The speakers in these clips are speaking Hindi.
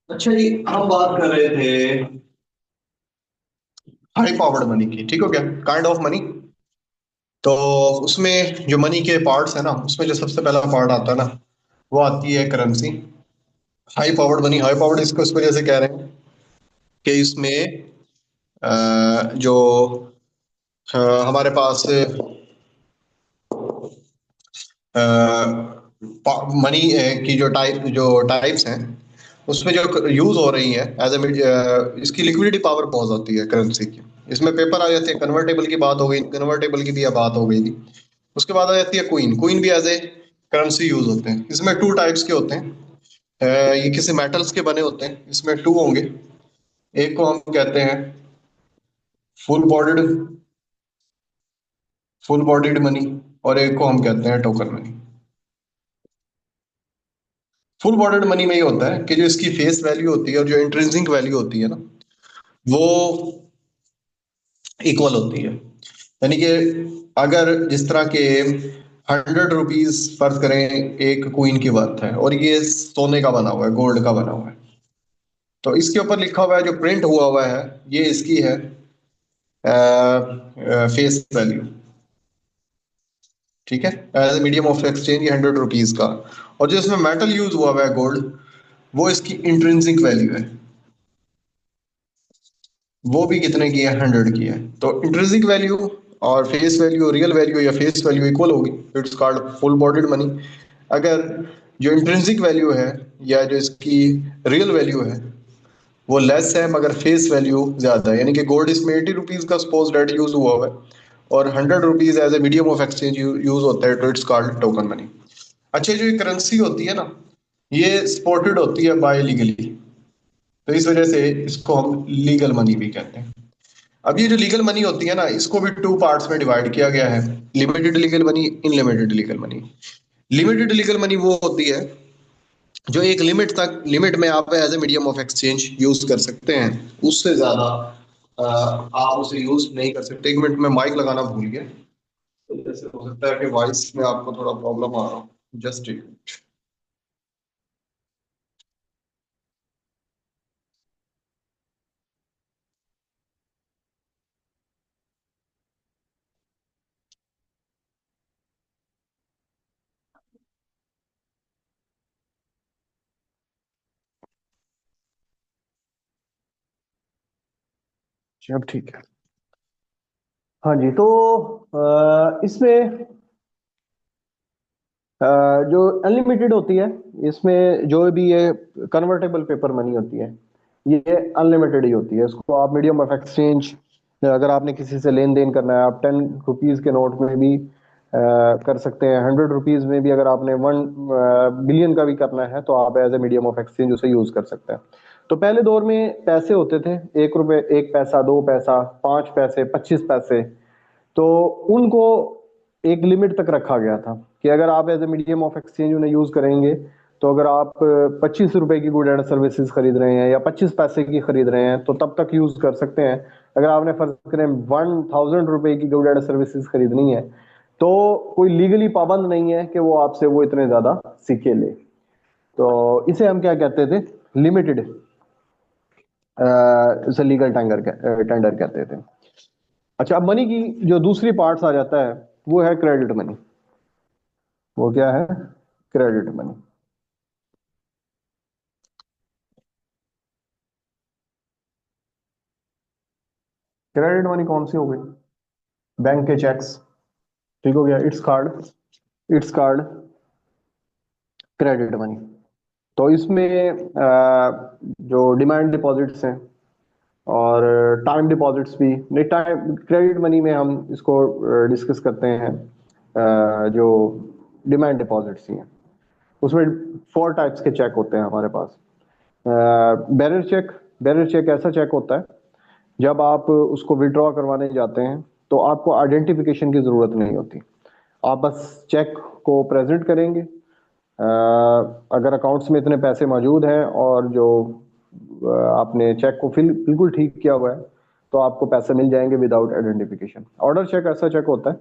अच्छा जी, हम बात कर रहे थे हाई पावर्ड मनी की। ठीक हो गया, काइंड ऑफ मनी। तो उसमें जो मनी के पार्ट्स है ना, उसमें जो सबसे पहला पार्ट आता है ना, वो आती है currency. High powered money, high powered इसको इस वजह से कह रहे हैं कि इसमें जो हमारे पास मनी की जो टाइप्स हैं, उसमें जो यूज हो रही है एज ए, इसकी लिक्विडिटी पावर बहुत होती है करेंसी की। इसमें पेपर आ जाते हैं, कन्वर्टेबल की बात हो गई, कन्वर्टेबल की भी बात हो गई थी। उसके बाद आ जाती है क्वीन। क्वीन भी एज ए करेंसी यूज होते हैं। इसमें टू टाइप्स के होते हैं। ये किसी मेटल्स के बने होते हैं। इसमें टू होंगे। एक को हम कहते हैं full bodied full bodied money, और एक को हम कहते हैं token money. Full bodied money में ये होता है कि जो इसकी फेस वैल्यू होती है और जो इंट्रिंसिक वैल्यू होती है ना, वो इक्वल होती है। यानी कि अगर जिस तरह के 100 रुपीज फर्ज करें एक क्वीन की वर्थ है, और ये सोने का बना हुआ है, गोल्ड का बना हुआ है, तो इसके ऊपर लिखा हुआ है, जो प्रिंट हुआ हुआ है, ये इसकी है फेस वैल्यू। ठीक है, as a medium of exchange ये 100 रुपीज का। और जो इसमें मेटल यूज हुआ हुआ है गोल्ड, वो इसकी इंट्रिंसिक वैल्यू है। वो भी कितने की है? 100 की है। तो इंट्रिंसिक वैल्यू और फेस वैल्यू, रियल वैल्यू या फेस वैल्यू इक्वल होगी, it's called full bodied money. अगर जो इंट्रिंसिक वैल्यू है या जो इसकी रियल वैल्यू है वो लेस है मगर फेस वैल्यू ज्यादा है, यानी कि गोल्ड इसमें 80 रुपीज का सपोज डेट यूज हुआ हुआ है, और 100 rupees as a medium of exchange use होता है, तो इट्स कॉल्ड टोकन मनी। अच्छा, जो ये करेंसी होती है ना, ये सपोर्टेड होती है बाय लीगली, तो इस वजह से इसको हम लीगल मनी भी कहते हैं। अब ये जो लीगल मनी होती है ना, इसको भी टू पार्ट्स में डिवाइड किया गया है। Limited legal money, unlimited legal money. Limited legal money वो होती है जो एक लिमिट में आप as a medium of exchange use कर सकते हैं। उससे ज्यादा आप उसे यूज नहीं कर सकते। एक मिनट में माइक लगाना भूल गया, तो जैसे हो सकता है कि वॉइस में आपको थोड़ा प्रॉब्लम आ रहा हो। जस्ट एक मिनट। अब ठीक है। हाँ जी, तो इसमें जो अनलिमिटेड होती है, इसमें जो भी ये कन्वर्टेबल पेपर मनी होती है, ये अनलिमिटेड ही होती है। इसको आप मीडियम ऑफ एक्सचेंज, अगर आपने किसी से लेन देन करना है, आप 10 रुपीज के नोट में भी कर सकते हैं। 100 रुपीज में भी अगर आपने 1 बिलियन का भी करना है, तो आप as a medium of exchange उसे यूज कर सकते हैं। तो पहले दौर में पैसे होते थे, 1 रुपए, 1 पैसा, 2 पैसा, 5 पैसे, 25 पैसे। तो उनको एक लिमिट तक रखा गया था कि अगर आप as a medium of exchange उन्हें यूज करेंगे, तो अगर आप 25 रुपए की गुड एंड सर्विसेज खरीद रहे हैं या 25 पैसे की खरीद रहे हैं, तो तब तक यूज कर सकते हैं। अगर आपने फर्ज करें 1000 रुपए की गुड एंड सर्विसेज खरीदनी है, तो कोई लीगली पाबंद नहीं है कि वो आपसे वो इतने ज्यादा सिक्के ले। तो इसे हम क्या कहते थे? लिमिटेड, इसे लीगल टेंडर कहते थे। अच्छा, अब मनी की जो दूसरी पार्ट्स आ जाता है, वो है क्रेडिट मनी। वो क्या है? Credit money. क्रेडिट मनी कौन सी हो गई? बैंक के चेक्स। ठीक हो गया, इट्स कार्ड क्रेडिट मनी। तो इसमें जो डिमांड डिपॉजिट्स हैं और टाइम डिपॉजिट्स भी नहीं, टाइम क्रेडिट मनी में हम इसको डिस्कस करते हैं। जो डिमांड डिपॉजिट्स ही हैं, उसमें 4 टाइप्स के चेक होते हैं हमारे पास। बैरर चेक ऐसा चेक होता है, जब आप उसको विड्रॉ करवाने जाते हैं, तो आपको आइडेंटिफिकेशन की जरूरत नहीं होती। आप बस चेक को प्रेजेंट करेंगे। अगर अकाउंट्स में इतने पैसे मौजूद हैं और जो आपने चेक को फिल बिल्कुल ठीक किया हुआ है, तो आपको पैसे मिल जाएंगे विदाउट आइडेंटिफिकेशन। ऑर्डर चेक ऐसा चेक होता है,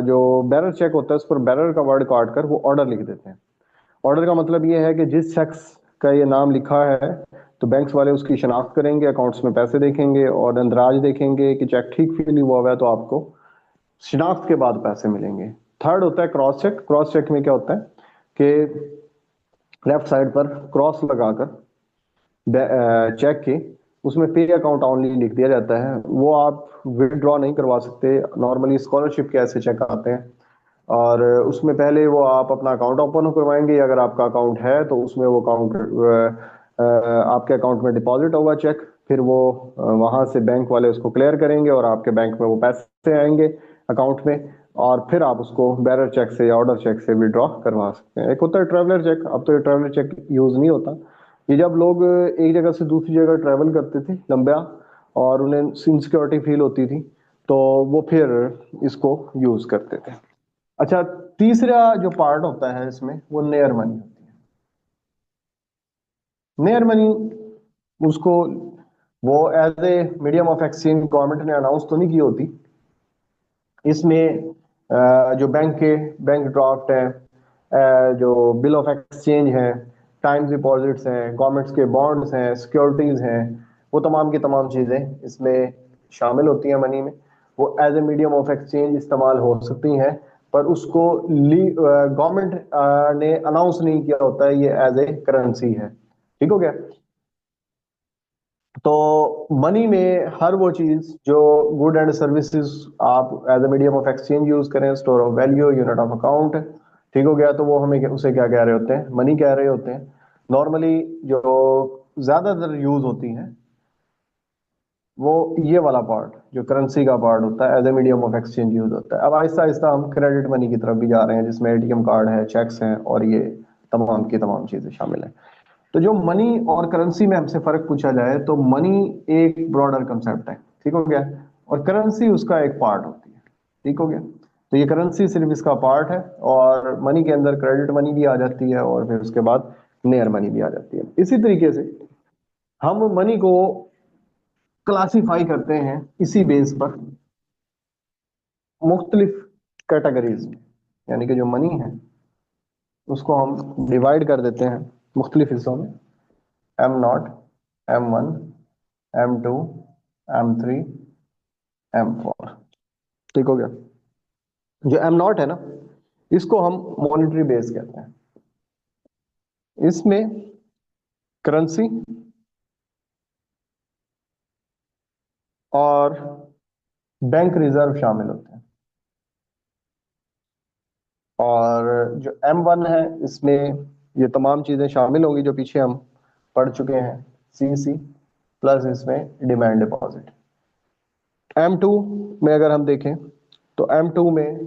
जो बैरर चेक होता है, उस पर बैरर का वर्ड काट कर वो ऑर्डर लिख देते हैं। ऑर्डर का मतलब ये है कि जिस शख्स का ये नाम लिखा है तो बैंक्स वाले उसकी शनाख्त करेंगे, अकाउंट्स में पैसे देखेंगे और अंदराज देखेंगे कि चेक ठीक फिल हुआ हुआ है तो आपको शिनाख्त के बाद पैसे मिलेंगे। थर्ड होता है क्रॉस चेक। क्रॉस चेक में क्या होता है कि लेफ्ट साइड पर क्रॉस लगाकर चेक के उसमें पे अकाउंट ऑनली लिख दिया जाता है, वो आप विड्रॉ नहीं करवा सकते। नॉर्मली स्कॉलरशिप के ऐसे चेक आते हैं और उसमें पहले वो आप अपना अकाउंट ओपन करवाएंगे, अगर आपका अकाउंट है तो उसमें वो अकाउंट आपके अकाउंट में डिपॉजिट होगा चेक, फिर वो वहां से बैंक वाले उसको क्लियर करेंगे और आपके बैंक में वो पैसे आएंगे अकाउंट में, और फिर आप उसको बैरर चेक से या ऑर्डर चेक से विड्रॉ करवा सकते हैं। एक होता है ट्रैवलर चेक, अब तो ये ट्रैवलर चेक यूज नहीं होता। ये जब लोग एक जगह से दूसरी जगह ट्रैवल करते थे लंबा और उन्हें इनसिक्योरिटी फील होती थी तो वो फिर इसको यूज करते थे। अच्छा, तीसरा जो पार्ट होता है इसमें वो नेयर मनी होती है। नेयर मनी उसको वो as a medium of exchange government ने अनाउंस तो नहीं की होती। इसमें जो बैंक ड्राफ्ट है, जो बिल ऑफ एक्सचेंज है, टाइम डिपॉजिट्स हैं, गवर्नमेंट्स के बॉन्ड्स हैं, सिक्योरिटीज हैं, वो तमाम की तमाम चीजें इसमें शामिल होती हैं मनी में। वो as a medium of exchange इस्तेमाल हो सकती हैं, पर उसको गवर्नमेंट ने अनाउंस नहीं किया होता है ये एज ए करेंसी है। ठीक हो गया। तो मनी में हर वो चीज जो गुड एंड सर्विसेज आप as a medium of exchange use करें, store of value, unit of account, ठीक हो गया, तो वो हमें उसे क्या कह रहे होते हैं, मनी कह रहे होते हैं। नॉर्मली जो ज्यादातर यूज होती हैं वो ये वाला पार्ट जो करेंसी का पार्ट होता है as a medium of exchange use होता है। अब आहिस्ता आहिस्ता हम क्रेडिट मनी की तरफ भी जा रहे हैं जिसमें एटीएम कार्ड है, चेक्स हैं और ये तमाम की तमाम चीजें शामिल हैं। तो जो मनी और करेंसी में हमसे फर्क पूछा जाए तो मनी एक ब्रॉडर कंसेप्ट है, ठीक हो गया, और करेंसी उसका एक पार्ट होती है। ठीक हो गया। तो ये करेंसी सिर्फ इसका पार्ट है और मनी के अंदर क्रेडिट मनी भी आ जाती है और फिर उसके बाद नेयर मनी भी आ जाती है। इसी तरीके से हम मनी को क्लासिफाई करते हैं इसी बेस पर मुख्तलिफ कैटेगरीज में, यानी कि जो मनी है उसको हम डिवाइड कर देते हैं मुख्तलिफ हिस्सों में, M0, M1, M2, M3, M4। ठीक हो गया। जो M0 है ना, इसको हम मॉनेटरी बेस कहते हैं। इसमें करेंसी और बैंक रिजर्व शामिल होते हैं। और जो M1 है इसमें ये तमाम चीजें शामिल होंगी जो पीछे हम पढ़ चुके हैं, CC प्लस इसमें डिमांड डिपॉजिट। M2 में अगर हम देखें तो M2 में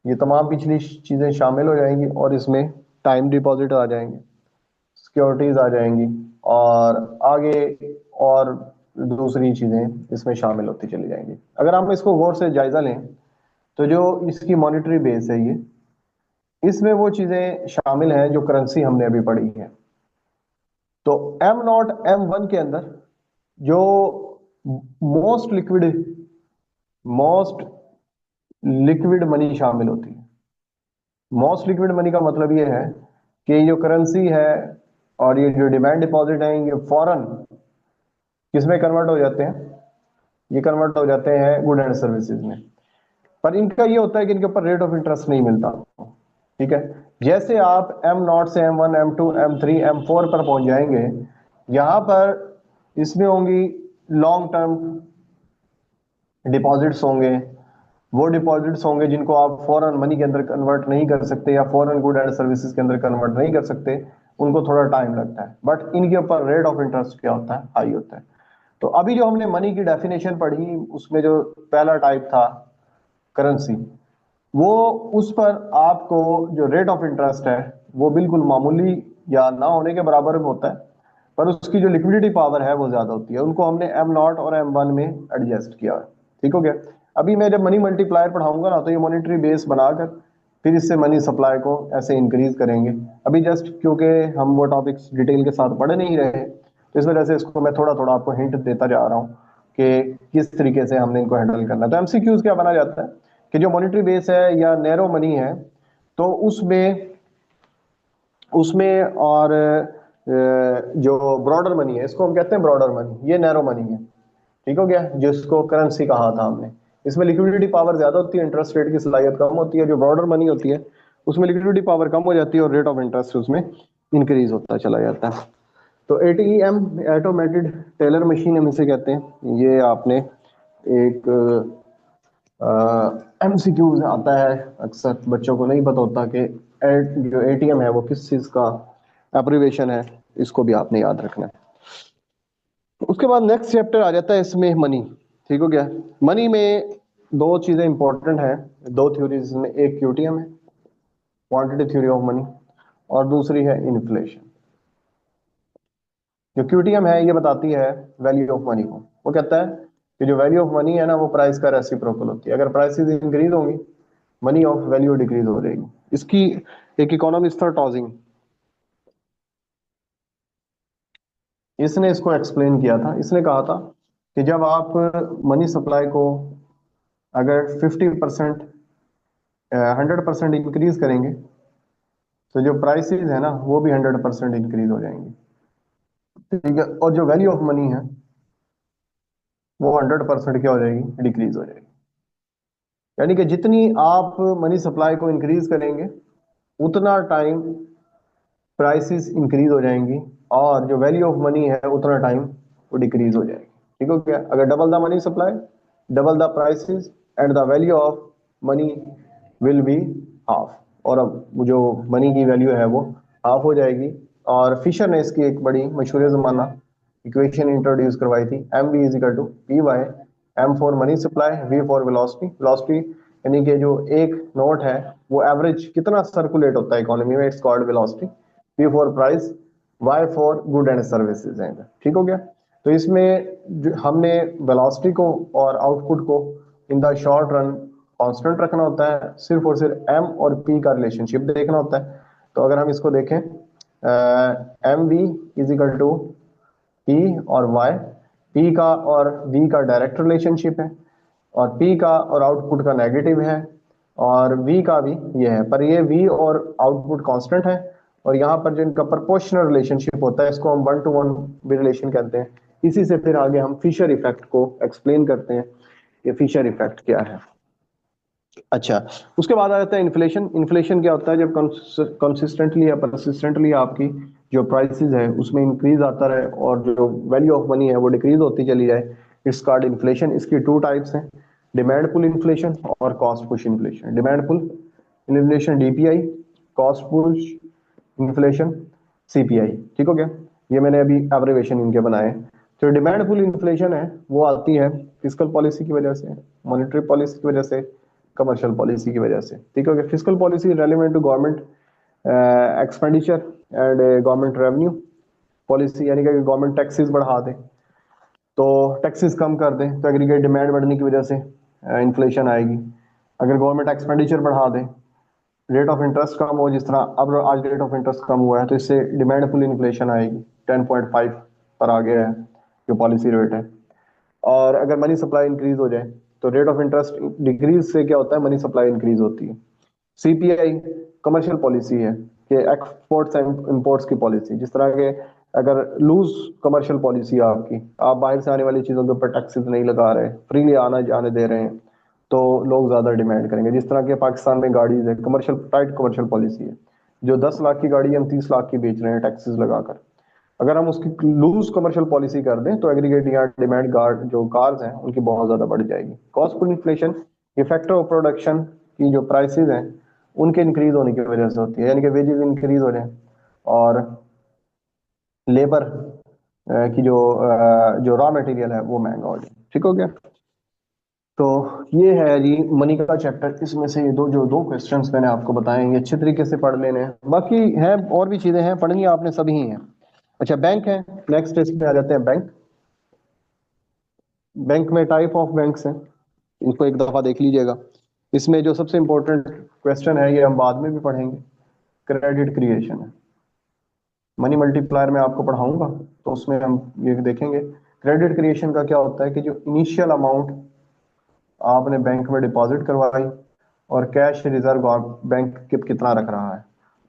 ये तमाम पिछली चीजें शामिल हो जाएंगी और इसमें टाइम डिपॉजिट आ जाएंगे, सिक्योरिटीज आ जाएंगी और आगे और दूसरी चीजें इसमें शामिल होती चली जाएंगी। अगर हम इसको गौर से जायजा लें तो जो इसकी मॉनेटरी बेस है ये, इसमें वो चीजें शामिल हैं जो करेंसी हमने अभी पढ़ी है। तो M0 M1 के अंदर जो मोस्ट लिक्विड मनी शामिल होती है। मोस्ट लिक्विड मनी का मतलब ये है कि जो करेंसी है और ये जो डिमांड डिपॉजिट है ये फौरन किसमें कन्वर्ट हो जाते हैं, ये कन्वर्ट हो जाते हैं गुड एंड सर्विसेज में। पर इनका ये होता है कि इनके ऊपर रेट ऑफ इंटरेस्ट नहीं मिलता। ठीक है। जैसे आप M0 से M1, M2, M3, M4 पर पहुंच जाएंगे, यहां पर इसमें होंगी लॉन्ग टर्म डिपॉजिट्स होंगे। वो डिपॉजिट्स होंगे जिनको आप फॉरेन मनी के अंदर कन्वर्ट नहीं कर सकते या फॉरेन गुड एंड सर्विसेज के अंदर कन्वर्ट नहीं कर सकते, उनको थोड़ा टाइम लगता है, बट इनके ऊपर रेट ऑफ इंटरेस्ट क्या होता है, हाई होता है। तो अभी जो हमने मनी की डेफिनेशन पढ़ी उसमें जो पहला टाइप था करेंसी, वो उस पर आपको जो रेट ऑफ इंटरेस्ट है वो बिल्कुल मामूली या ना होने के बराबर में होता है, पर उसकी जो लिक्विडिटी पावर है वो ज्यादा होती है। उनको हमने M0 और M1 में एडजस्ट किया है। ठीक हो गया। अभी मैं जब मनी मल्टीप्लायर पढ़ाऊंगा ना तो ये मॉनेटरी बेस बनाकर फिर इससे मनी सप्लाई को ऐसे इंक्रीज करेंगे। अभी जस्ट क्योंकि हम वो टॉपिक्स डिटेल के साथ पढ़ नहीं रहे तो इस वजह से इसको मैं थोड़ा थोड़ा आपको हिंट देता जा रहा हूँ कि किस तरीके से हमने इनको हैंडल करना है। तो MCQs क्या बना जाता है कि जो मॉनेटरी बेस है या नैरो मनी है तो उसमें उसमें। और जो ब्रॉडर मनी है, इसको हम कहते हैं ब्रॉडर मनी, ये नैरो मनी है। ठीक हो गया, जिसको करेंसी कहा था हमने। इसमें लिक्विडिटी पावर ज्यादा होती है, इंटरेस्ट रेट की सलाहियत कम होती है। जो ब्रॉडर मनी होती है उसमें लिक्विडिटी पावर कम हो जाती है और रेट ऑफ इंटरेस्ट उसमें इंक्रीज होता चला जाता है। तो एटीएम, ऑटोमेटेड टेलर मशीन हम इसे कहते हैं। ये आपने एक एमसीक्यूज आता है, अक्सर बच्चों को नहीं पता होता कि जो एटीएम है वो किस चीज का एब्रिवेशन है, इसको भी आपने याद रखना है। उसके बाद नेक्स्ट चैप्टर आ जाता है इसमें मनी। ठीक हो गया। मनी में दो चीजें इंपॉर्टेंट हैं, दो थ्योरीज में, एक क्यूटीएम है, क्वांटिटी थ्योरी ऑफ मनी, और दूसरी है इन्फ्लेशन। जो क्यूटीएम है ये बताती है वैल्यू ऑफ मनी को। वो कहता है कि जो वैल्यू ऑफ मनी है ना वो प्राइस का रेसिप्रोकल होती है। अगर प्राइसेस इंक्रीज होंगी, मनी ऑफ वैल्यू डिक्रीज हो जाएगी। इसकी एक इकोनॉमिस्ट था टॉजिंग, इसने इसको एक्सप्लेन किया था। इसने कहा था कि जब आप मनी सप्लाई को अगर 50%, 100% इंक्रीज करेंगे, तो जो प्राइसेस है ना वो भी 100% इंक्रीज हो जाएंगे। ठीक है, और जो वैल्यू ऑफ मनी है वो 100% क्या हो जाएगी, डिक्रीज हो जाएगी। यानी कि जितनी आप मनी सप्लाई को इंक्रीज करेंगे उतना टाइम प्राइसेस इंक्रीज हो जाएंगी, और जो वैल्यू ऑफ मनी है उतना टाइम वो डिक्रीज हो जाएगी। ठीक हो गया। अगर double the money supply, double the prices, and the value of money will be half, और अब जो मनी की वैल्यू है वो हाफ हो जाएगी। और फिशर ने इसकी एक बड़ी मशहूर जमाना इक्वेशन इंट्रोड्यूस करवाई थी, M B is equal to P Y, M for money supply, V for velocity. Velocity यानी कि जो एक नोट है वो एवरेज कितना सर्कुलेट होता है इकोनॉमी में, it's called velocity. P for price, Y for good and services है। ठीक हो गया। तो इसमें हमने वेलोसिटी को और आउटपुट को in the short run constant रखना होता है, सिर्फ और सिर्फ एम और पी का रिलेशनशिप देखना होता है। तो अगर हम इसको देखें, M V is equal to P और वाई, पी का और वी का डायरेक्ट रिलेशनशिप है, और पी का और आउटपुट का नेगेटिव है, और वी का भी ये है, पर ये वी और आउटपुट कांस्टेंट है। और यहाँ पर जो इनका प्रोपोर्शनल रिलेशनशिप होता है इसको हम 1-to-1 भी रिलेशन कहते हैं। इसी से फिर आगे हम फिशर इफेक्ट को एक्सप्लेन करते हैं, ये फिशर इफेक्ट क्या है। अच्छा, उसके बाद आ जाता है इन्फ्लेशन। इन्फ्लेशन क्या होता है, जब कंसिस्टेंटली या परसिस्टेंटली आपकी जो प्राइसेस है उसमें इंक्रीज आता रहे और जो वैल्यू ऑफ मनी है वो डिक्रीज होती चली जाए, इट्स कॉल्ड इन्फ्लेशन। इसकी टू टाइप्स हैं, डिमांड पुल इन्फ्लेशन और cost push inflation. Demand pull inflation DPI, cost push inflation CPI. ठीक हो गया, ये मैंने अभी एब्रिवेशन इनके बनाए। जो डिमांड पुल इन्फ्लेशन है वो आती है फिस्कल पॉलिसी की वजह से, मॉनेटरी पॉलिसी की वजह से, कमर्शियल पॉलिसी की वजह से। ठीक है, fiscal policy relevant to government expenditure and government revenue policy, यानी कि गवर्नमेंट टैक्सेस बढ़ा दे तो टैक्सेस कम कर दे तो एग्रीगेट डिमांड बढ़ने की वजह से इन्फ्लेशन आएगी। अगर गवर्नमेंट एक्सपेंडिचर बढ़ा दे, रेट ऑफ इंटरेस्ट कम हो, जिस तरह अब आज रेट ऑफ इंटरेस्ट कम हुआ है तो इससे डिमांड पुल इन्फ्लेशन आएगी, 10.5 पर आ गया है जो पॉलिसी रेट है। और अगर मनी सप्लाई इंक्रीज हो जाए तो रेट ऑफ इंटरेस्ट डिक्रीज से क्या होता है, मनी सप्लाई इंक्रीज होती है। सीपीआई कमर्शियल पॉलिसी है कि एक्सपोर्ट्स एंड इंपोर्ट्स की पॉलिसी, जिस तरह के अगर लूज कमर्शियल पॉलिसी है आपकी, आप बाहर से आने वाली चीजों के ऊपर टैक्सेस नहीं लगा रहे, फ्रीली आना जाने दे रहे हैं, तो लोग ज्यादा डिमांड करेंगे। जिस तरह के पाकिस्तान में गाड़ीज है, कमर्शियल टाइट कमर्शियल पॉलिसी है, जो 10 लाख की गाड़ी हम 30 लाख की बेच रहे हैं टैक्सेस लगाकर। अगर हम उसकी लूज कमर्शियल पॉलिसी कर दें तो एग्रीगेट या डिमांड गार्ड जो कार्स हैं उनकी बहुत ज्यादा बढ़ जाएगी। कॉस्ट पुल इन्फ्लेशन ये फैक्टर ऑफ प्रोडक्शन की जो प्राइसेस हैं उनके इंक्रीज होने की वजह से होती है, यानी कि वेजेस इंक्रीज हो जाए और लेबर की जो रॉ मटेरियल है वो महंगा हो जाए। ठीक हो गया। तो ये है जी मनी का चैप्टर। इसमें से ये दो क्वेश्चंस मैंने आपको बताए, ये अच्छे तरीके से पढ़ लेने हैं। बाकी है और भी चीजें हैं, पढ़नी आपने सभी ही हैं। अच्छा, बैंक है नेक्स्ट, इसमें आ जाते हैं बैंक। बैंक में टाइप ऑफ बैंक्स हैं, इनको एक दफा देख लीजिएगा। इसमें जो सबसे इंपॉर्टेंट क्वेश्चन है ये हम बाद में भी पढ़ेंगे, क्रेडिट क्रिएशन है। मनी मल्टीप्लायर में आपको पढ़ाऊंगा तो उसमें हम ये देखेंगे क्रेडिट क्रिएशन का क्या होता है कि जो इनिशियल अमाउंट आपने बैंक में डिपॉजिट करवाई और कैश रिजर्व बैंक कितना रख रहा है,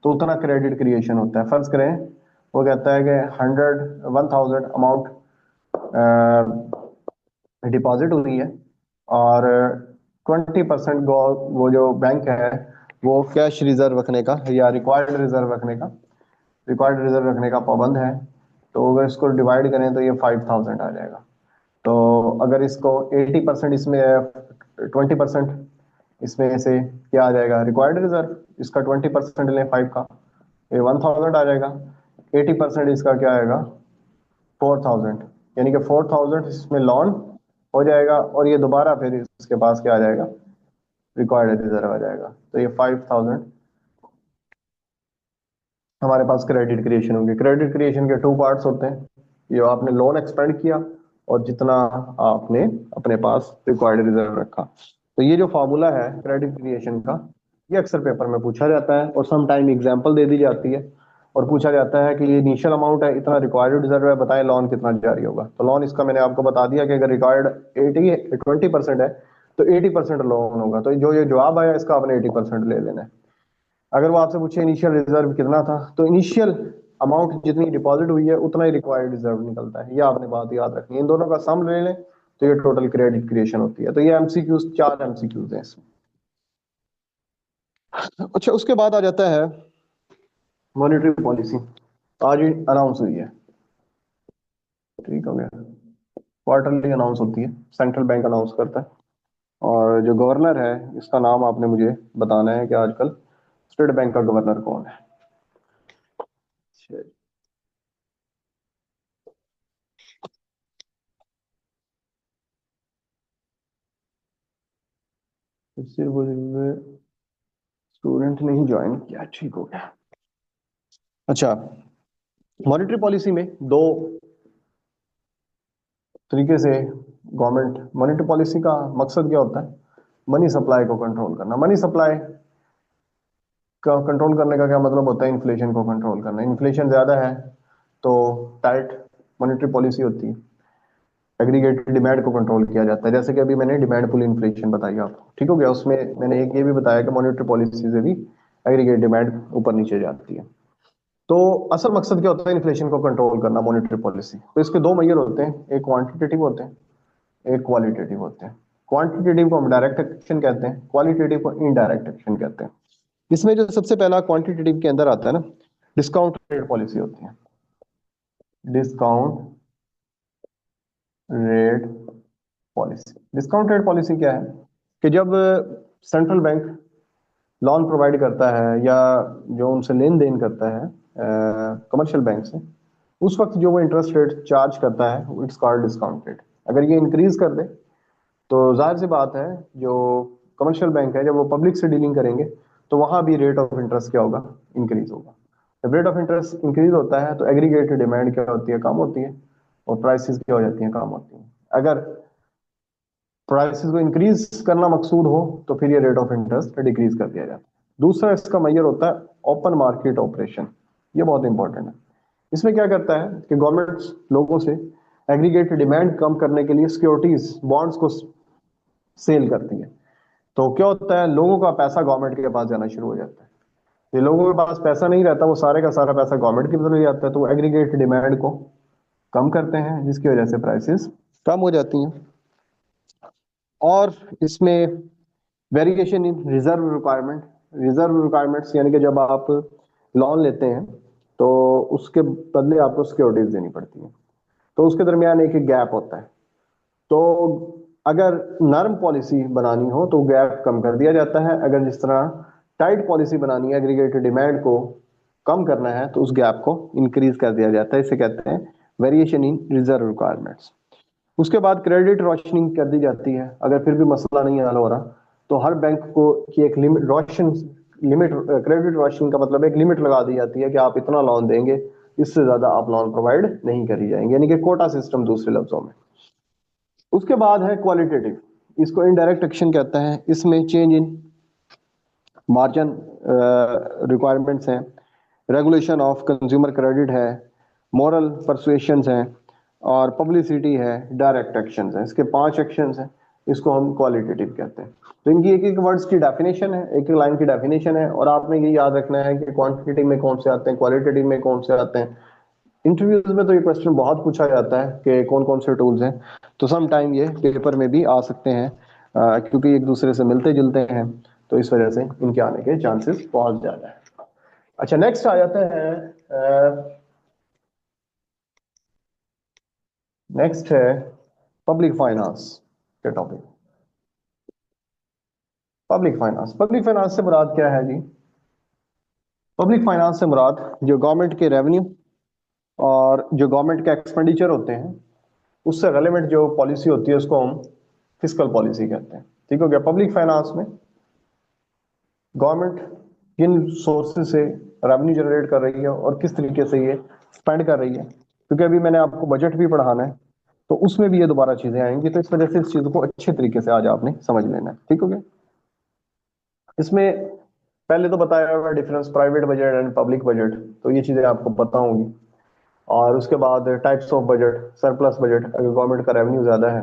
तो उतना क्रेडिट क्रिएशन होता है। फर्ज करें वो कहता है कि 1000 अमाउंट डिपॉजिट हुई है और 20% वो जो बैंक है वो कैश रिजर्व रखने का या रिक्वायर्ड रिजर्व रखने का पाबंद है। तो अगर इसको डिवाइड करें तो ये 5000 आ जाएगा। तो अगर इसको 80% इसमें 20% इसमें से क्या आ जाएगा, रिक्वायर्ड रिजर्व, इसका 20% लें 5 का, ये 1000 आ जाएगा। 80% इसका क्या आएगा, 4000, यानी कि 4000 इसमें लॉन हो जाएगा और ये दोबारा फिर इसके पास क्या आ जाएगा, रिक्वायर्ड रिजर्व आ जाएगा। तो ये 5000 हमारे पास क्रेडिट क्रिएशन होंगे। क्रेडिट क्रिएशन के 2 पार्ट्स होते हैं, ये आपने लोन एक्सपेंड किया और जितना आपने अपने पास रिक्वायर्ड रिजर्व रखा। तो ये जो फार्मूला है क्रेडिट क्रिएशन का, ये अक्सर पेपर में पूछा जाता है और सम टाइम एग्जाम्पल दे दी जाती है और पूछा जाता है कि ये इनिशियल अमाउंट है, इतना रिक्वायर्ड रिजर्व है, बताएं लॉन कितना जारी होगा। तो लॉन इसका मैंने आपको बता दिया कि अगर रिक्वायर्ड 20% है तो 80% लोन होगा। तो जो ये जवाब आया इसका आपने 80% ले लेना है। अगर वो आपसे पूछे इनिशियल रिजर्व कितना था, तो इनिशियल अमाउंट जितनी डिपॉजिट हुई है उतना ही रिक्वायर्ड रिजर्व निकलता है। ये आपने बात याद रखनी है, इन दोनों का सम ले लें तो ये टोटल क्रेडिट क्रिएशन होती है। तो ये एमसीक्यूज, 4 एमसीक्यूज हैं इसमें। अच्छा, उसके बाद आ जाता है मॉनेटरी पॉलिसी। आज ही अनाउंस हुई है, ठीक हो गया, क्वार्टरली अनाउंस होती है, सेंट्रल बैंक अनाउंस करता है। और जो गवर्नर है इसका नाम आपने मुझे बताना है कि आजकल स्टेट बैंक का गवर्नर कौन है। सिर्फ स्टूडेंट ने ही ज्वाइन किया, ठीक हो गया। अच्छा, मॉनेटरी पॉलिसी में दो तरीके से गवर्नमेंट, मॉनेटरी पॉलिसी का मकसद क्या होता है, मनी सप्लाई को कंट्रोल करना। मनी सप्लाई का कंट्रोल करने का क्या मतलब होता है, इन्फ्लेशन को कंट्रोल करना। इन्फ्लेशन ज्यादा है तो टाइट मॉनेटरी पॉलिसी होती है, एग्रीगेट डिमांड को कंट्रोल किया जाता है। जैसे कि अभी मैंने डिमांड पुल इन्फ्लेशन बताई आपको, ठीक हो गया। उसमें मैंने एक ये भी बताया कि मॉनेटरी पॉलिसी से भी एग्रीगेट डिमांड ऊपर नीचे जाती है। तो असल मकसद क्या होता है, इन्फ्लेशन को कंट्रोल करना, मॉनेटरी पॉलिसी। तो इसके दो मेजर होते हैं, एक क्वांटिटेटिव होते हैं, एक क्वालिटेटिव होते हैं। क्वांटिटेटिव को हम डायरेक्ट एक्शन कहते हैं, क्वालिटेटिव को इनडायरेक्ट एक्शन कहते हैं। इसमें जो सबसे पहला क्वांटिटेटिव के अंदर आता है ना, डिस्काउंट रेट पॉलिसी होती है। Discount rate policy, discount rate policy क्या है कि जब सेंट्रल बैंक लोन प्रोवाइड करता है या जो उनसे लेन देन करता है कमर्शियल बैंक से, उस वक्त जो वो इंटरेस्ट रेट चार्ज करता है इट्स कॉल्ड डिस्काउंट रेट। अगर ये इंक्रीज कर दे तो जाहिर सी बात है जो कमर्शियल बैंक है जब वो पब्लिक से डीलिंग करेंगे तो वहां भी रेट ऑफ इंटरेस्ट क्या होगा, इंक्रीज होगा। जब रेट ऑफ इंटरेस्ट इंक्रीज होता है तो एग्रीगेटेड डिमांड क्या होती है, कम होती है, और प्राइसेस क्या हो जाती हैं, कम होती हैं। अगर प्राइसेस को इंक्रीज करना मकसूद हो तो फिर ये रेट ऑफ इंटरेस्ट डिक्रीज कर दिया जाता है। दूसरा इसका मेजर होता है ओपन मार्केट ऑपरेशन, ये बहुत इंपॉर्टेंट है। इसमें क्या करता है कि गवर्नमेंट लोगों से एग्रीगेट डिमांड कम करने के लिए सिक्योरिटीज, बॉन्ड्स को सेल करती है। तो क्या होता है, लोगों का पैसा गवर्नमेंट के पास जाना शुरू हो जाता है। ये लोगों के पास पैसा नहीं रहता, वो सारे का सारा पैसा गवर्नमेंट की तरफ जाता है, तो वो एग्रीगेट डिमांड को कम करते हैं जिसकी वजह से प्राइसेस कम हो जाती हैं। और इसमें variation in reserve requirement, reserve requirements यानी कि जब आप लोन लेते हैं तो उसके बदले आपको सिक्योरिटीज देनी पड़ती है, तो उसके दरमियान एक गैप होता है। तो अगर नर्म पॉलिसी बनानी हो तो गैप कम कर दिया जाता है, अगर जिस तरह टाइट पॉलिसी बनानी है, एग्रीगेटेड डिमांड को कम करना है, तो उस गैप को इंक्रीज कर दिया जाता है। इसे कहते हैं वेरिएशन इन रिजर्व रिक्वायरमेंट्स। उसके बाद क्रेडिट रोशनिंग कर दी जाती है। अगर फिर भी मसला नहीं हल हो रहा तो हर बैंक को की एक लिमिट, रोशन लिमिट, क्रेडिट रोशनिंग का मतलब एक लिमिट लगा दी जाती है कि आप इतना लोन देंगे, इससे ज्यादा आप लोन प्रोवाइड नहीं करी जाएंगे, यानी कि कोटा सिस्टम दूसरे लफ्जों में। उसके बाद है क्वालिटेटिव, इसको इनडायरेक्ट एक्शन कहते हैं। इसमें चेंज इन मार्जिन रिक्वायरमेंट्स हैं, रेगुलेशन ऑफ कंज्यूमर क्रेडिट है, मॉरल परसुएशंस हैं, और पब्लिसिटी है, डायरेक्ट एक्शंस हैं। इसके 5 एक्शंस हैं। इसको हम क्वालिटेटिव कहते हैं। तो इनकी एक एक वर्ड्स की डेफिनेशन है, एक एक लाइन की डेफिनेशन है, और आपने ये याद रखना है कि क्वांटिटेटिव में कौन से आते हैं, क्वालिटेटिव में कौन से आते हैं। इंटरव्यूज में तो ये क्वेश्चन बहुत पूछा जाता है कि कौन कौन से टूल्स हैं, तो सम टाइम ये पेपर में भी आ सकते हैं, क्योंकि एक दूसरे से मिलते जुलते हैं, तो इस वजह से इनके आने के चांसेस बहुत ज्यादा है। अच्छा, नेक्स्ट आ जाता है, नेक्स्ट है पब्लिक फाइनेंस के topic. Public finance, public finance से मुराद क्या है जी? पब्लिक फाइनेंस से मुराद जो गवर्नमेंट के रेवेन्यू और जो गवर्नमेंट के एक्सपेंडिचर होते हैं, उससे रेलेवेंट जो पॉलिसी होती है उसको हम फिस्कल पॉलिसी कहते हैं। ठीक हो गया। पब्लिक फाइनेंस में गवर्नमेंट किन सोर्सेज से रेवेन्यू जनरेट कर रही है और किस तरीके से ये स्पेंड कर रही है, क्योंकि अभी मैंने आपको बजट भी पढ़ाना है, तो उसमें भी ये दोबारा चीजें आएंगी, तो इस वजह से इस चीज को अच्छे तरीके से आज आपने समझ लेना है। ठीक हो गया। इसमें पहले तो बताया हुआ difference private budget and public budget, तो ये चीजें आपको पता होंगी। और उसके बाद types of budget, surplus budget, अगर गवर्नमेंट का रेवेन्यू ज्यादा है,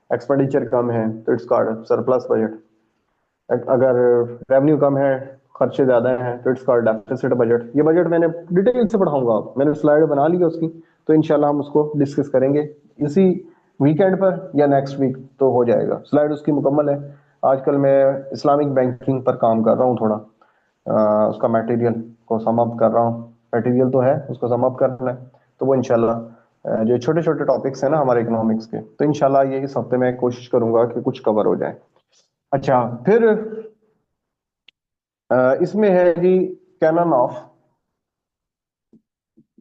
एक्सपेंडिचर कम है, तो इट्स कॉल्ड सरप्लस बजट। अगर रेवेन्यू कम है, खर्चे ज्यादा हैं, तो इट्स कॉल्ड डेफिसिट बजट। ये बजट मैंने डिटेल से पढ़ाऊंगा, आप मैंने स्लाइड बना ली है उसकी, तो इंशाल्लाह हम उसको डिस्कस करेंगे इसी वीकेंड पर या नेक्स्ट वीक, तो हो जाएगा, स्लाइड उसकी मुकम्मल है। आजकल मैं इस्लामिक बैंकिंग पर काम कर रहा हूँ थोड़ा, उसका मटेरियल को सम अप कर रहा हूँ, मटेरियल तो है, उसको सम अप करना है, तो वो इंशाल्लाह जो छोटे छोटे टॉपिक्स हैं ना हमारे इकोनॉमिक्स के, तो इंशाल्लाह ये इस हफ्ते में कोशिश करूंगा कि कुछ कवर हो जाए। अच्छा, फिर इसमें है जी canon of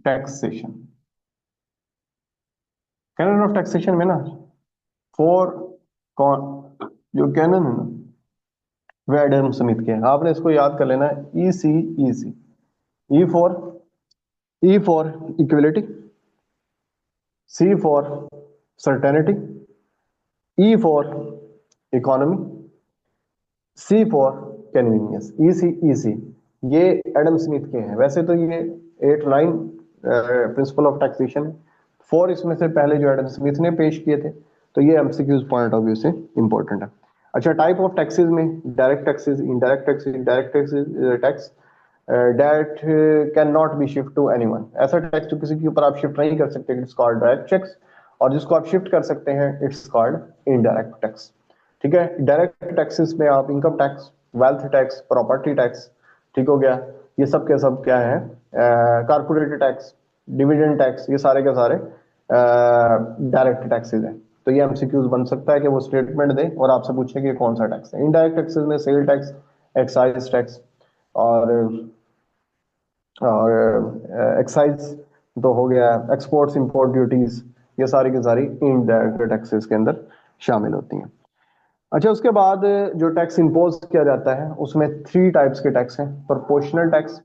taxation. Canon of taxation में ना फोर कौन जो कैनन है ना, वह एडम स्मिथ के हैं। आपने इसको याद कर लेना है, E C E C. E for E for equality, C for certainty, E for economy, C for convenience. E C E C, ये एडम स्मिथ के हैं। वैसे तो ये 8 9 प्रिंसिपल ऑफ टैक्सेशन, 4 इसमें से पहले जो एडम स्मिथ ने पेश किए थे, तो ये एमसीक्यूज पॉइंट ऑफ व्यू से इंपॉर्टेंट है। अच्छा, टाइप ऑफ टैक्सेस में direct taxes, indirect taxes, direct taxes, tax that can not be shift to anyone. ऐसा टैक्स जो किसी के ऊपर आप शिफ्ट नहीं कर सकते, इट्स कॉल्ड डायरेक्ट टैक्स, और जिसको आप शिफ्ट कर सकते हैं इट्स कॉल्ड इनडायरेक्ट टैक्स। ठीक है। डायरेक्ट टैक्सेस में आप income tax, wealth tax, property tax, ठीक हो गया, ये सब के सब क्या है, कारपोरेट टैक्स, डिविडेंड टैक्स, ये सारे के सारे डायरेक्ट टैक्सेस हैं। तो ये एमसीक्यूज बन सकता है कि वो स्टेटमेंट दे और आपसे पूछे कि कौन सा टैक्स है। इनडायरेक्ट टैक्सेस में सेल टैक्स, एक्साइज टैक्स, और एक्साइज तो हो गया, एक्सपोर्ट्स इंपोर्ट ड्यूटीज, ये सारी की सारी इनडायरेक्ट टैक्सेस के अंदर शामिल होती हैं। अच्छा, उसके बाद जो टैक्स इम्पोज किया जाता है उसमें 3 टाइप्स के टैक्स हैं। प्रोपोर्शनल टैक्स,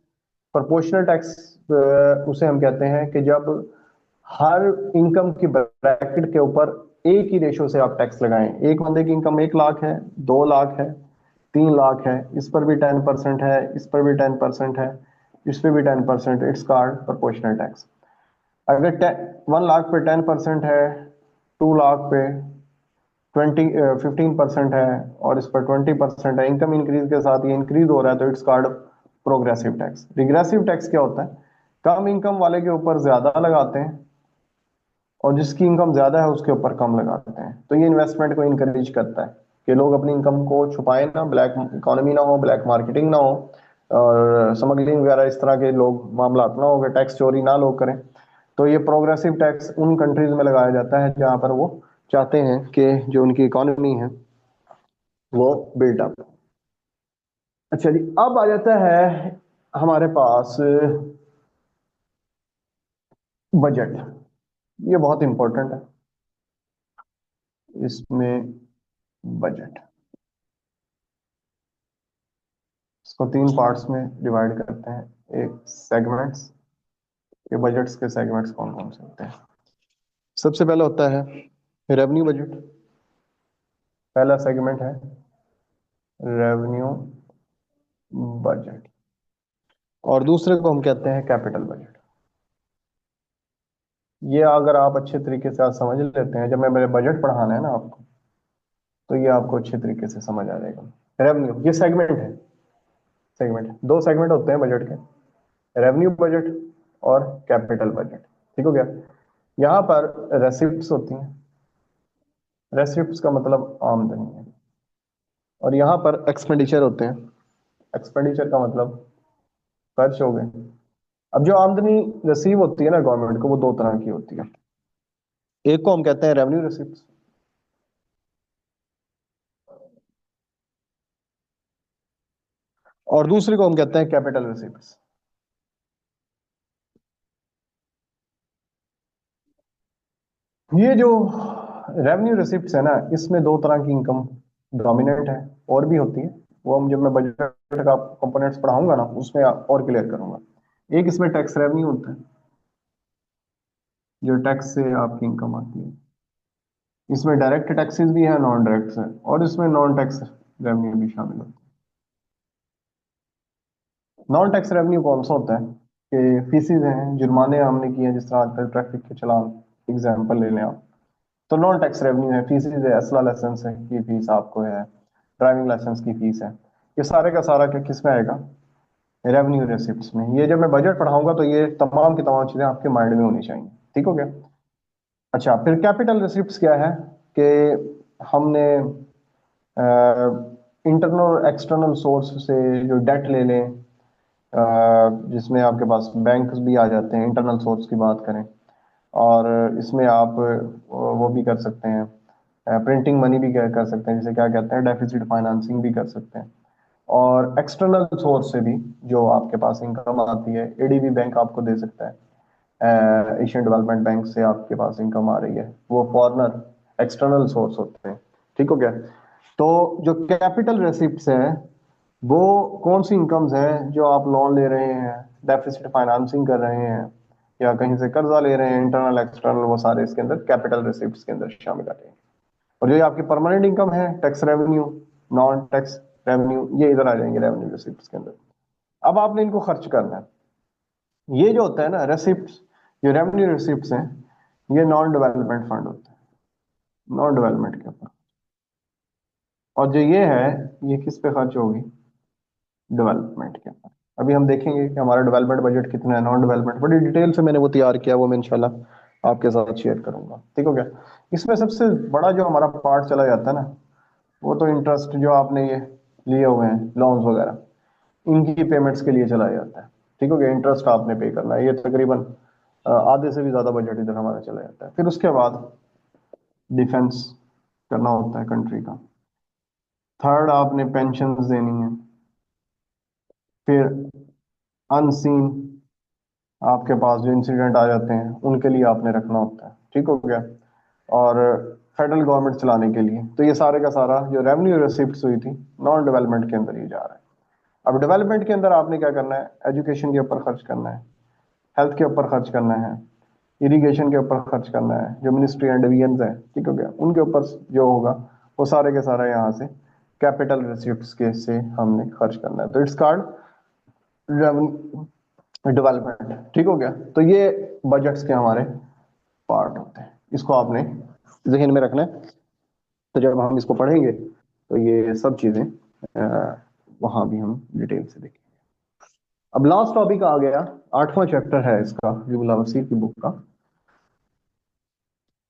प्रोपोर्शनल टैक्स उसे हम कहते हैं कि जब हर इनकम की ब्रैकेट के ऊपर एक ही रेशो से आप टैक्स लगाएं। एक बंदे की इनकम 1 लाख है, 2 लाख है, 3 लाख है, इस पर भी 10% है, इस पर भी 10% है, इस पर भी 10%, इट्स कॉल्ड प्रोपोर्शनल टैक्स। अगर 1 लाख पे 10% है, 2 लाख पे 15% है, और इस पर 20% है, इनकम इंक्रीज के साथ ये इंक्रीज हो रहा है, तो it's called progressive tax. Regressive tax क्या होता है? कम इनकम वाले के ऊपर ज्यादा लगाते हैं और जिसकी इनकम ज्यादा है उसके ऊपर कम लगाते हैं। तो ये इन्वेस्टमेंट को इनकरेज करता है कि लोग अपनी इनकम को छुपाएं ना, ब्लैक इकोनॉमी ना हो, ब्लैक मार्केटिंग ना हो, और स्मगलिंग वगैरह इस तरह के लोग मामला ना हो, टैक्स चोरी ना लोग करें। तो ये प्रोग्रेसिव टैक्स उन कंट्रीज में लगाया जाता है जहां पर वो चाहते हैं कि जो उनकी इकोनॉमी है वो बिल्डअप। अच्छा जी, अब आ जाता है हमारे पास बजट। ये बहुत इंपॉर्टेंट है। इसमें बजट, इसको 3 पार्ट्स में डिवाइड करते हैं। एक सेगमेंट्स, ये बजट्स के सेगमेंट्स कौन कौन से होते हैं? सबसे पहला होता है रेवेन्यू बजट। पहला सेगमेंट है रेवेन्यू बजट, और दूसरे को हम कहते हैं कैपिटल बजट। ये अगर आप अच्छे तरीके से आज समझ लेते हैं, जब मैं मेरे बजट पढ़ाना है ना आपको, तो ये आपको अच्छे तरीके से समझ आ जाएगा। रेवेन्यू ये सेगमेंट है, सेगमेंट दो सेगमेंट होते हैं बजट के, रेवेन्यू बजट और कैपिटल बजट। ठीक हो गया। यहाँ पर रेसिप्ट्स होती हैं, रेसिप्ट्स का मतलब आमदनी है, और यहाँ पर एक्सपेंडिचर होते हैं, एक्सपेंडिचर का मतलब खर्च हो गए। अब जो आमदनी रिसीव होती है ना गवर्नमेंट को, वो दो तरह की होती है। एक को हम कहते हैं रेवेन्यू रिसिप्ट, और दूसरे को हम कहते हैं कैपिटल रिसिप्ट। ये जो रेवेन्यू रिसिप्ट है ना, इसमें दो तरह की इनकम डोमिनेंट है, और भी होती है, वो हम जब मैं बजट का कंपोनेंट्स पढ़ाऊंगा ना उसमें और क्लियर करूंगा। एक इसमें टैक्स रेवेन्यू होता है, जो टैक्स से आपकी इनकम आती है। इसमें डायरेक्ट टैक्सेस भी है, नॉन डायरेक्ट है, और इसमें नॉन टैक्स रेवेन्यू भी शामिल होता है। नॉन टैक्स रेवेन्यू कौन सा होता है कि फीसिस हैं, जुर्माने हमने किए हैं, जिस तरह आजकल ट्रैफिक के चलान एग्जाम्पल ले लें आप, तो नॉन टैक्स रेवेन्यू है। फीसिस है, असला लाइसेंस है की फीस आपको है, ड्राइविंग लाइसेंस की फीस है, ये सारे का सारा क्या किस में आएगा, रेवेन्यू रिसिप्ट्स में। ये जब मैं बजट पढ़ाऊंगा तो ये तमाम की तमाम चीजें आपके माइंड में होनी चाहिए। ठीक हो गया। अच्छा, फिर कैपिटल रिसिप्ट्स क्या है कि हमने इंटरनल और एक्सटर्नल सोर्स से जो डेट ले लें, जिसमें आपके पास बैंक भी आ जाते हैं, इंटरनल सोर्स की बात करें, और इसमें आप वो भी कर सकते हैं, प्रिंटिंग मनी भी क्या कर सकते हैं, जिसे क्या कहते हैं डेफिसिट फाइनेंसिंग भी कर सकते हैं। और एक्सटर्नल सोर्स से भी जो आपके पास इनकम आती है, एडीबी बैंक आपको दे सकता है, एशियन डेवलपमेंट बैंक से आपके पास इनकम आ रही है, वो फॉरनर एक्सटर्नल सोर्स होते हैं। ठीक हो गया। तो जो कैपिटल रेसिप्ट्स है, वो कौन सी इनकम्स हैं जो आप लोन ले रहे हैं, डेफिसिट फाइनेंसिंग कर रहे हैं, या कहीं से कर्जा ले रहे हैं, इंटरनल एक्सटर्नल, वो सारे इसके अंदर कैपिटल रिसिप्ट्स के अंदर शामिल आते हैं। और जो आपकी परमानेंट इनकम है, tax revenue, non tax revenue, ये इधर आ जाएंगे रेवेन्यू रिसिप्ट्स के अंदर। अब आपने इनको खर्च करना है। ये जो होता है ना रिसिप्ट्स, जो रेवेन्यू रिसिप्ट्स हैं, ये नॉन डेवलपमेंट फंड होते हैं, नॉन डेवलपमेंट के ऊपर। और जो ये है, ये किस पे खर्च होगी, डेवलपमेंट के ऊपर। अभी हम देखेंगे कि हमारा डेवलपमेंट बजट कितना है, नॉन डेवलपमेंट बड़ी डिटेल से मैंने वो तैयार किया, वो मैं इंशाल्लाह आपके साथ शेयर करूंगा। ठीक हो गया। इसमें सबसे बड़ा जो हमारा पार्ट चला जाता है ना, वो तो इंटरेस्ट, जो आपने ये लिए हुए हैं लोन्स वगैरह, इनकी पेमेंट्स के लिए चला जाता है। ठीक हो गया। इंटरेस्ट आपने पे करना है, ये तकरीबन आधे से भी ज्यादा बजट इधर हमारा चला जाता है। फिर उसके बाद डिफेंस करना होता है कंट्री का। थर्ड, आपने पेंशन देनी है। फिर अनसीन आपके पास जो इंसिडेंट आ जाते हैं, उनके लिए आपने रखना होता है। ठीक हो गया। और फेडरल गवर्नमेंट चलाने के लिए, तो ये सारे का सारा जो रेवेन्यू रिसिप्ट्स हुई थी, नॉन डेवलपमेंट के अंदर ही जा रहा है। अब डेवलपमेंट के अंदर आपने क्या करना है, एजुकेशन के ऊपर खर्च करना है, हेल्थ के ऊपर खर्च करना है, इरिगेशन के ऊपर खर्च करना है, जो मिनिस्ट्री एंड डिवीजन है, ठीक हो गया, उनके ऊपर जो होगा वो सारे के सारा यहाँ से कैपिटल रिसिप्ट्स के से हमने खर्च करना है। तो इट्स कॉल्ड डेवलपमेंट। ठीक हो गया। तो ये बजट्स के हमारे पार्ट होते हैं, इसको आपने जहन में रखना है। तो जब हम इसको पढ़ेंगे तो ये सब चीजें वहां भी हम डिटेल से देखेंगे। अब लास्ट टॉपिक आ गया, आठवां चैप्टर है इसका, जुबला वसीर की बुक का।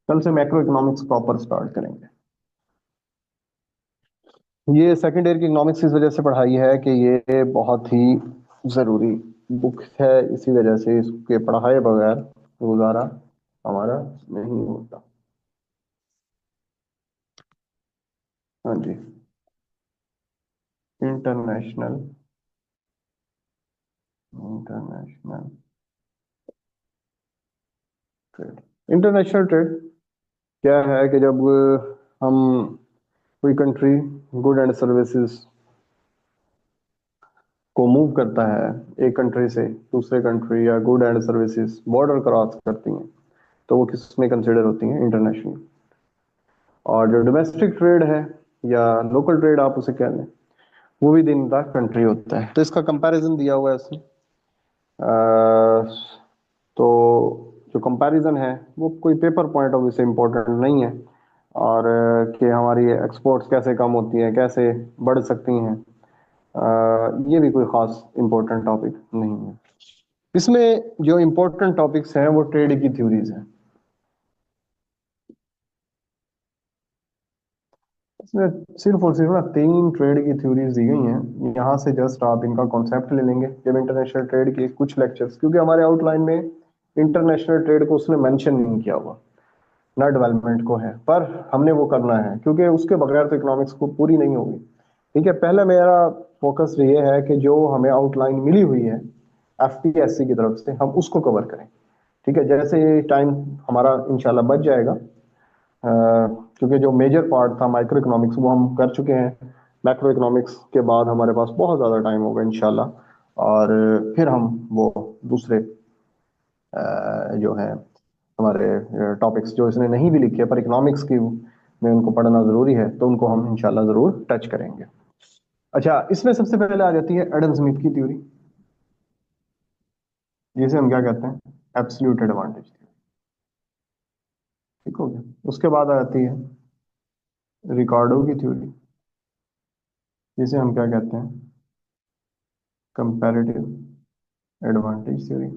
कल से मैक्रो इकोनॉमिक्स प्रॉपर स्टार्ट करेंगे। ये सेकेंड ईयर की इकोनॉमिक्स इस वजह से पढ़ाई है कि ये बहुत ही जरूरी बुक है, इसी वजह से इसके पढ़ाए बगैर गुजारा हमारा नहीं होता। हाँ जी। International, international trade. International trade क्या है कि जब हम कोई कंट्री गुड एंड सर्विसेज को मूव करता है, एक कंट्री से दूसरे कंट्री, या good and services border cross करती हैं, तो वो किस में कंसिडर होती हैं, इंटरनेशनल। और जो डोमेस्टिक ट्रेड है या लोकल ट्रेड आप उसे कह लें, वो भी दिन का कंट्री होता है। तो इसका कंपैरिजन दिया हुआ है इसमें। तो जो कंपैरिजन है वो कोई पेपर पॉइंट ऑफ व्यू से इम्पोर्टेंट नहीं है, और कि हमारी एक्सपोर्ट्स कैसे कम होती हैं, कैसे बढ़ सकती हैं। ये भी कोई ख़ास इम्पोर्टेंट टॉपिक नहीं है। इसमें जो इम्पोर्टेंट टॉपिक्स हैं वो ट्रेड की थ्योरीज हैं। इसमें सिर्फ और सिर्फ ना 3 ट्रेड की थ्योरीज दी गई हैं। यहाँ से जस्ट आप इनका कॉन्सेप्ट ले लेंगे जब इंटरनेशनल ट्रेड के कुछ लेक्चर्स, क्योंकि हमारे आउटलाइन में इंटरनेशनल ट्रेड को उसने मेंशन नहीं किया हुआ, ना डेवलपमेंट को है, पर हमने वो करना है क्योंकि उसके बगैर तो इकोनॉमिक्स को पूरी नहीं होगी। ठीक है, पहले मेरा फोकस ये है कि जो हमें आउटलाइन मिली हुई है एफटीएससी की तरफ से हम उसको कवर करें। ठीक है, जैसे ये टाइम हमारा इंशाल्लाह बच जाएगा, क्योंकि जो मेजर पार्ट था माइक्रो इकोनॉमिक्स वो हम कर चुके हैं। मैक्रो इकोनॉमिक्स के बाद हमारे पास बहुत ज़्यादा टाइम होगा इंशाल्लाह, और फिर हम वो दूसरे जो है हमारे टॉपिक्स जो इसने नहीं भी लिखे पर इकोनॉमिक्स की में उनको पढ़ना ज़रूरी है, तो उनको हम इंशाल्लाह ज़रूर टच करेंगे। अच्छा, इसमें सबसे पहले आ जाती है एडम स्मिथ की थ्योरी, जिसे हम क्या कहते हैं, एब्सोल्यूट एडवांटेज थ्योरी। ठीक हो गया। उसके बाद आ जाती है रिकार्डो की थ्योरी, जिसे हम क्या कहते हैं, कंपैरेटिव एडवांटेज थ्योरी।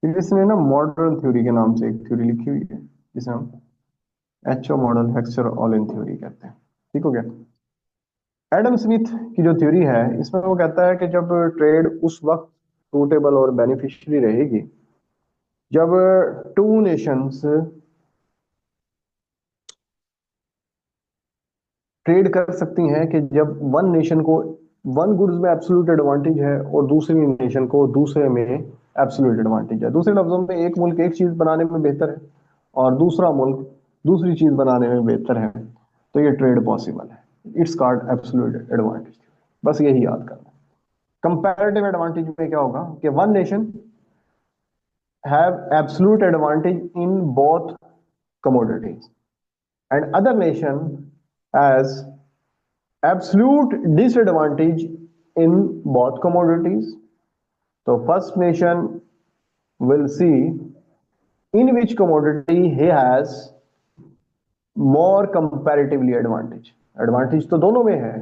फिर इसने ना मॉडर्न थ्योरी के नाम से एक थ्योरी लिखी हुई है, जिसे हम एचओ मॉडल हेक्सचर ऑलिन थ्योरी कहते हैं। ठीक हो गया। एडम स्मिथ की जो थ्योरी है इसमें वो कहता है कि जब ट्रेड उस वक्त सूटेबल और बेनिफिशियरी रहेगी जब टू नेशंस ट्रेड कर सकती हैं, कि जब वन नेशन को वन गुड्स में एब्सोल्यूट एडवांटेज है और दूसरी नेशन को दूसरे में एब्सोल्यूट एडवांटेज है। दूसरे लफ्जों में एक मुल्क एक चीज बनाने में बेहतर है और दूसरा मुल्क दूसरी चीज बनाने में बेहतर है, तो ये ट्रेड पॉसिबल है। It's called absolute advantage. बस यही याद करना है। कंपैरेटिव एडवांटेज में क्या होगा कि one nation have absolute advantage in both commodities and other nation has absolute disadvantage in both commodities. So first nation will see in which commodity he has more comparatively advantage. Advantage तो दोनों में है,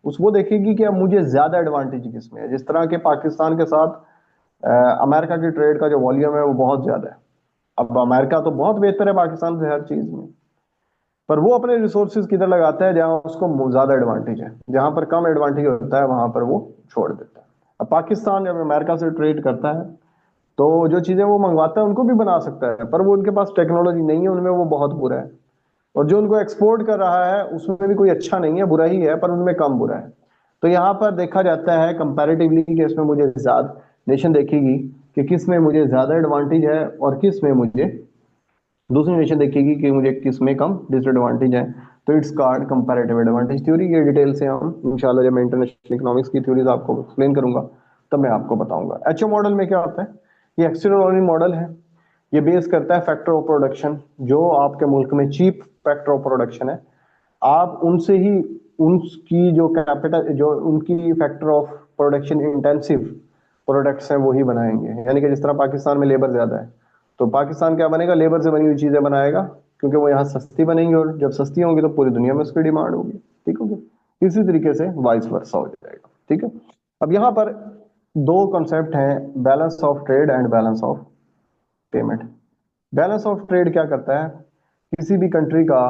उस वो देखेगी कि अब मुझे ज्यादा एडवांटेज किसमें है। जिस तरह के पाकिस्तान के साथ अमेरिका की ट्रेड का जो वॉल्यूम है वो बहुत ज्यादा है। अब अमेरिका तो बहुत बेहतर है पाकिस्तान से हर चीज में, पर वो अपने रिसोर्सेज किधर लगाता है जहां उसको ज्यादा एडवांटेज है, जहां पर कम एडवांटेज होता है वहां पर वो छोड़ देता है। अब पाकिस्तान जब अमेरिका से ट्रेड करता है तो जो चीजें वो मंगवाता है उनको भी बना सकता है, पर वो उनके पास टेक्नोलॉजी नहीं है, उनमें वो बहुत बुरा है। और जो उनको एक्सपोर्ट कर रहा है उसमें भी कोई अच्छा नहीं है, बुरा ही है, पर उनमें कम बुरा है। तो यहाँ पर देखा जाता है कंपैरेटिवली कि इसमें मुझे ज्यादा नेशन देखेगी कि किस में मुझे ज्यादा एडवांटेज है और किस में मुझे दूसरी नेशन देखेगी कि मुझे किस में कम डिसएडवांटेज है। तो it's called comparative advantage theory. ये डिटेल से हम इंशाल्लाह जब मैं इंटरनेशनल इकोनॉमिक्स की थ्योरीज आपको एक्सप्लेन करूंगा तब मैं आपको बताऊंगा। एचओ मॉडल में क्या होता है, ये एक्सटर्नल मॉडल है। ये बेस करता है फैक्टर ऑफ प्रोडक्शन, जो आपके मुल्क में चीप फैक्टर ऑफ प्रोडक्शन है आप उनसे ही उनकी जो कैपिटल जो उनकी factor of production intensive products हैं वो ही बनाएंगे। यानी कि जिस तरह पाकिस्तान में लेबर ज्यादा है तो पाकिस्तान क्या बनेगा, लेबर से बनी हुई चीजें बनाएगा, क्योंकि वो यहाँ सस्ती बनेंगी और जब सस्ती होंगी तो पूरी दुनिया में उसकी डिमांड होगी। ठीक हो गया। इसी तरीके से वाइस वर्सा हो जाएगा। ठीक है। अब यहाँ पर दो कॉन्सेप्ट हैं, balance of trade and balance of payment. Balance of trade क्या करता है, किसी भी कंट्री का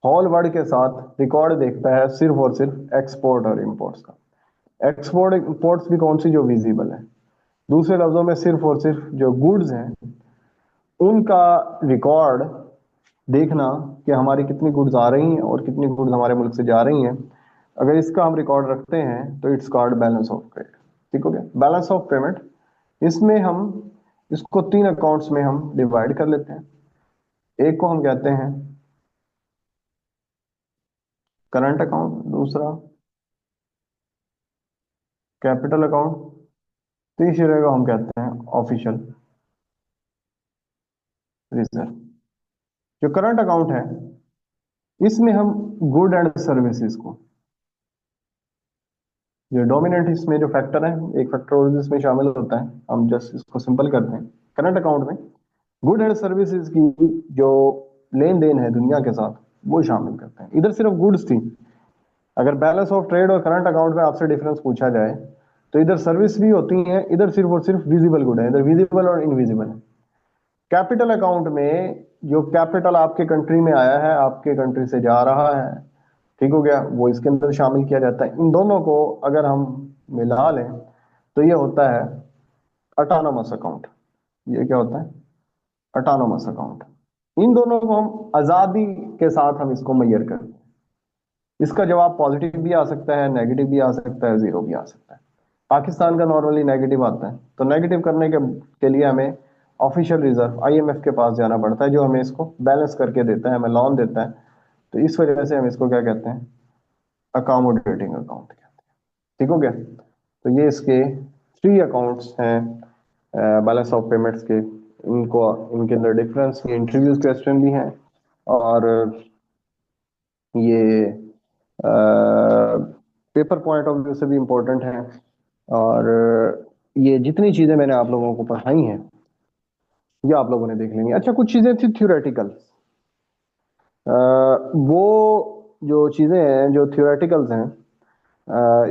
होल वर्ल्ड के साथ रिकॉर्ड देखता है सिर्फ और सिर्फ एक्सपोर्ट और इंपोर्ट्स का। एक्सपोर्ट इंपोर्ट्स भी कौन सी, जो विजिबल है। दूसरे लफ्जों में सिर्फ और सिर्फ जो गुड्स हैं उनका रिकॉर्ड देखना कि हमारी कितनी गुड्स आ रही हैं और कितनी गुड्स हमारे मुल्क से जा रही हैं। अगर इसका हम रिकॉर्ड रखते हैं तो it's called balance of trade. ठीक हो गया। बैलेंस ऑफ पेमेंट, इसमें हम इसको 3 अकाउंट्स में हम डिवाइड कर लेते हैं। एक को हम कहते हैं करंट अकाउंट, दूसरा कैपिटल अकाउंट, तीसरे को हम कहते हैं ऑफिशियल रिजर्व। जो करंट अकाउंट है इसमें हम गुड एंड सर्विसेज को, जो डोमिनेंट इसमें जो फैक्टर है, एक फैक्टर और इसमें शामिल होता है, हम जस्ट इसको सिंपल करते हैं। करंट अकाउंट में गुड एंड सर्विसेज की जो लेन देन है दुनिया के साथ वो शामिल करते हैं। इधर सिर्फ गुड्स थी। अगर बैलेंस ऑफ ट्रेड और करंट अकाउंट में आपसे डिफरेंस पूछा जाए तो इधर सर्विस भी होती है, इधर सिर्फ और सिर्फ विजिबल गुड है, इधर विजिबल और इनविजिबल है। कैपिटल अकाउंट में जो कैपिटल आपके कंट्री में आया है, आपके कंट्री से जा रहा है, ठीक हो गया, वो इसके अंदर शामिल किया जाता है। इन दोनों को अगर हम मिला लें तो ये होता है ऑटोनोमस अकाउंट। ये क्या होता है? Autonomous account. इन दोनों को हम आजादी के साथ हम इसको मैयर करते हैं। इसका जवाब पॉजिटिव भी आ सकता है, नेगेटिव भी आ सकता है, जीरो भी आ सकता है। पाकिस्तान का नॉर्मली नेगेटिव आता है, तो नेगेटिव करने के लिए हमें ऑफिशियल रिजर्व आईएमएफ के पास जाना पड़ता है, जो हमें इसको बैलेंस करके देता है, हमें लोन देता है। तो इस वजह से हम इसको क्या कहते हैं? अकोमोडेटिंग अकाउंट कहते हैं। ठीक हो गया? तो ये इसके थ्री अकाउंट्स हैं बैलेंस ऑफ पेमेंट्स के। इनको इनके अंदर डिफरेंस, ये इंटरव्यूज क्वेश्चन भी हैं, और ये पेपर पॉइंट ऑफ व्यू से भी इम्पोर्टेंट है। और ये जितनी चीजें मैंने आप लोगों को पढ़ाई हैं ये आप लोगों ने देख लेंगे। अच्छा, कुछ चीजें थी थ्योरेटिकल। वो जो चीजें हैं जो थ्योरेटिकल्स हैं,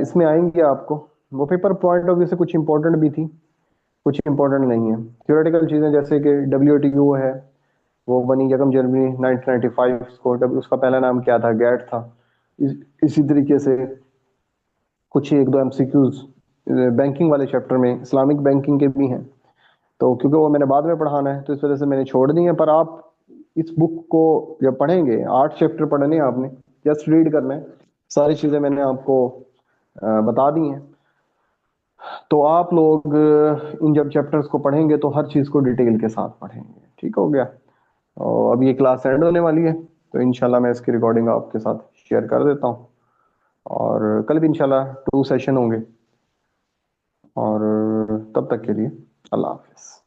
इसमें आएंगे आपको। वो पेपर पॉइंट ऑफ व्यू से कुछ इंपॉर्टेंट भी थी, कुछ इंपॉर्टेंट नहीं है। थ्योरेटिकल चीजें जैसे कि डब्ल्यूटीओ है, वो बनी यकम जनवरी 1995 को। उसका पहला नाम क्या था? गैट था। इसी तरीके से कुछ एक दो एमसीक्यूज बैंकिंग वाले चैप्टर में, इस्लामिक बैंकिंग के भी हैं, तो क्योंकि वो मैंने बाद में पढ़ाना है तो इस वजह से मैंने छोड़ दी है। पर आप इस बुक को जब पढ़ेंगे, 8 चैप्टर पढ़ने हैं आपने, जस्ट रीड करना है, सारी चीजें मैंने आपको बता दी हैं। तो आप लोग इन जब चैप्टर्स को पढ़ेंगे तो हर चीज को डिटेल के साथ पढ़ेंगे। ठीक हो गया? और अब ये क्लास एंड होने वाली है, तो इंशाल्लाह मैं इसकी रिकॉर्डिंग आपके साथ शेयर कर देता हूँ। और कल भी इंशाल्लाह 2 सेशन होंगे। और तब तक के लिए अल्लाह हाफिज।